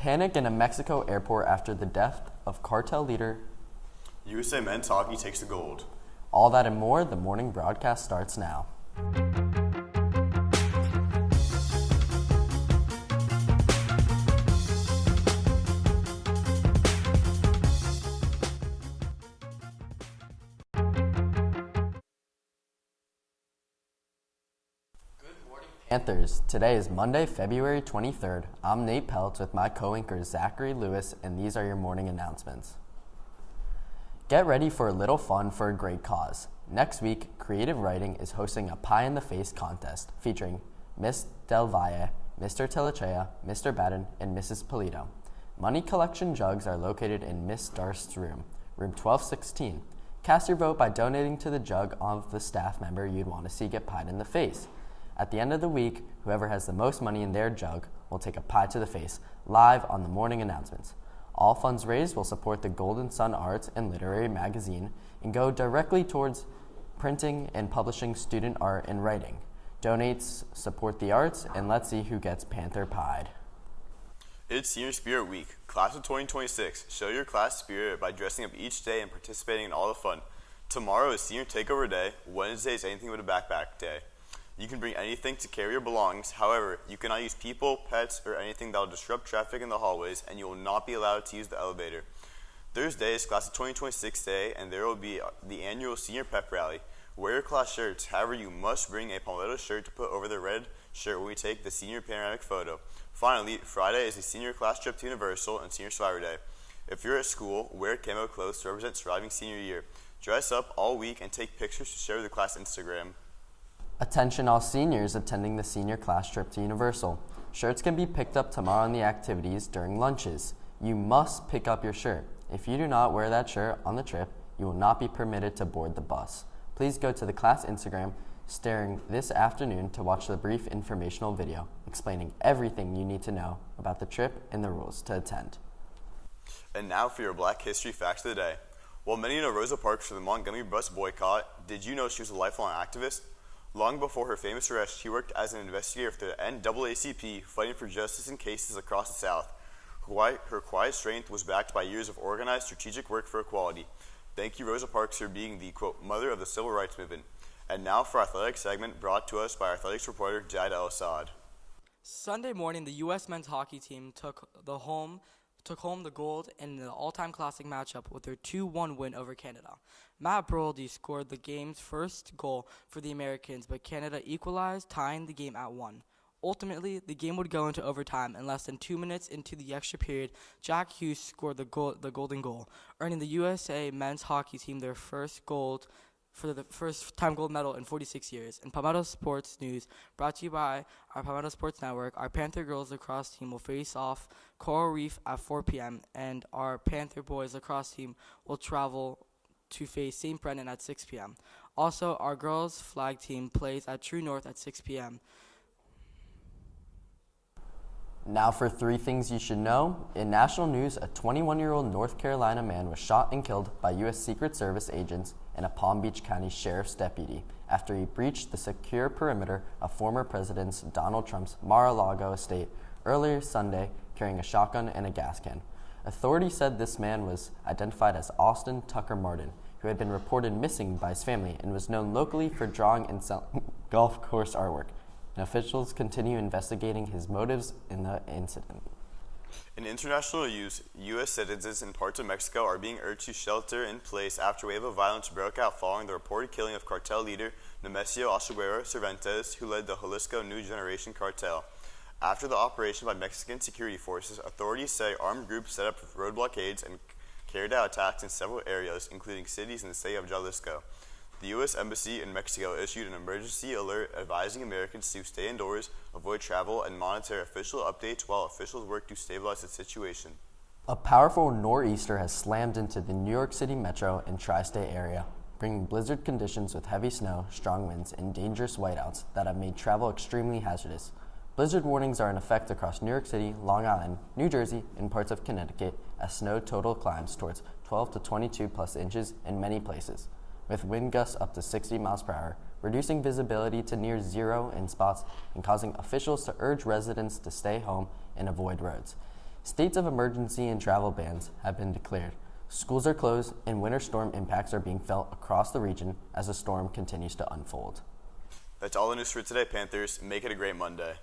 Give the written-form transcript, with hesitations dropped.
Panic in a Mexico airport after the death of cartel leader. USA men's hockey takes the gold. All that and more, the morning broadcast starts now. Panthers. Today is Monday, February 23rd. I'm Nate Peltz with my co-anchor Zachary Lewis, and these are your morning announcements. Get ready for a little fun for a great cause. Next week, Creative Writing is hosting a Pie in the Face contest featuring Miss Del Valle, Mr. Telechea, Mr. Batten, and Mrs. Polito. Money collection jugs are located in Miss Darst's room 1216. Cast your vote by donating to the jug of the staff member you'd want to see get pied in the face. At the end of the week, whoever has the most money in their jug will take a pie to the face, live on the morning announcements. All funds raised will support the Golden Sun Arts and Literary Magazine and go directly towards printing and publishing student art and writing. Donates support the arts, and let's see who gets Panther pied. It's Senior Spirit Week. Class of 2026. Show your class spirit by dressing up each day and participating in all the fun. Tomorrow is Senior Takeover Day. Wednesday is anything but a backpack day. You can bring anything to carry your belongings. However, you cannot use people, pets, or anything that will disrupt traffic in the hallways, and you will not be allowed to use the elevator. Thursday is Class of 2026 Day, and there will be the annual Senior Pep Rally. Wear your class shirts. However, you must bring a palmetto shirt to put over the red shirt when we take the senior panoramic photo. Finally, Friday is the senior class trip to Universal and Senior Survivor Day. If you're at school, wear camo clothes to represent surviving senior year. Dress up all week and take pictures to share with the class Instagram. Attention all seniors attending the senior class trip to Universal. Shirts can be picked up tomorrow in the activities during lunches. You must pick up your shirt. If you do not wear that shirt on the trip, you will not be permitted to board the bus. Please go to the class Instagram starting this afternoon to watch the brief informational video explaining everything you need to know about the trip and the rules to attend. And now for your Black History Facts of the Day. While many know Rosa Parks for the Montgomery bus boycott, did you know she was a lifelong activist? Long before her famous arrest, she worked as an investigator for the NAACP, fighting for justice in cases across the South. Her quiet strength was backed by years of organized, strategic work for equality. Thank you, Rosa Parks, for being the, quote, mother of the civil rights movement. And now for our athletics segment brought to us by our athletics reporter, Jad El-Assad. Sunday morning, the U.S. men's hockey team took home the gold in the all-time classic matchup with their 2-1 win over Canada. Matt Brody scored the game's first goal for the Americans, but Canada equalized, tying the game at 1. Ultimately, the game would go into overtime, and less than 2 minutes into the extra period, Jack Hughes scored the golden goal, earning the USA men's hockey team their first gold for the first-time gold medal in 46 years. In Palmetto Sports News, brought to you by our Palmetto Sports Network, our Panther girls lacrosse team will face off Coral Reef at 4 p.m., and our Panther boys lacrosse team will travel to face St. Brendan at 6 p.m. Also, our girls flag team plays at True North at 6 p.m. Now for 3 things you should know. In national news, a 21-year-old North Carolina man was shot and killed by U.S. Secret Service agents and a Palm Beach County Sheriff's deputy after he breached the secure perimeter of former President Donald Trump's Mar-a-Lago estate earlier Sunday carrying a shotgun and a gas can. Authorities said this man was identified as Austin Tucker Martin, who had been reported missing by his family and was known locally for drawing and selling golf course artwork. And officials continue investigating his motives in the incident. In international news, U.S. citizens in parts of Mexico are being urged to shelter in place after a wave of violence broke out following the reported killing of cartel leader Nemesio Azuero Cervantes, who led the Jalisco New Generation cartel. After the operation by Mexican security forces, authorities say armed groups set up road blockades and carried out attacks in several areas, including cities in the state of Jalisco. The U.S. Embassy in Mexico issued an emergency alert advising Americans to stay indoors, avoid travel, and monitor official updates while officials work to stabilize the situation. A powerful nor'easter has slammed into the New York City metro and tri-state area, bringing blizzard conditions with heavy snow, strong winds, and dangerous whiteouts that have made travel extremely hazardous. Blizzard warnings are in effect across New York City, Long Island, New Jersey, and parts of Connecticut as snow total climbs towards 12 to 22 plus inches in many places, with wind gusts up to 60 miles per hour, reducing visibility to near zero in spots and causing officials to urge residents to stay home and avoid roads. States of emergency and travel bans have been declared. Schools are closed and winter storm impacts are being felt across the region as the storm continues to unfold. That's all the news for today, Panthers. Make it a great Monday.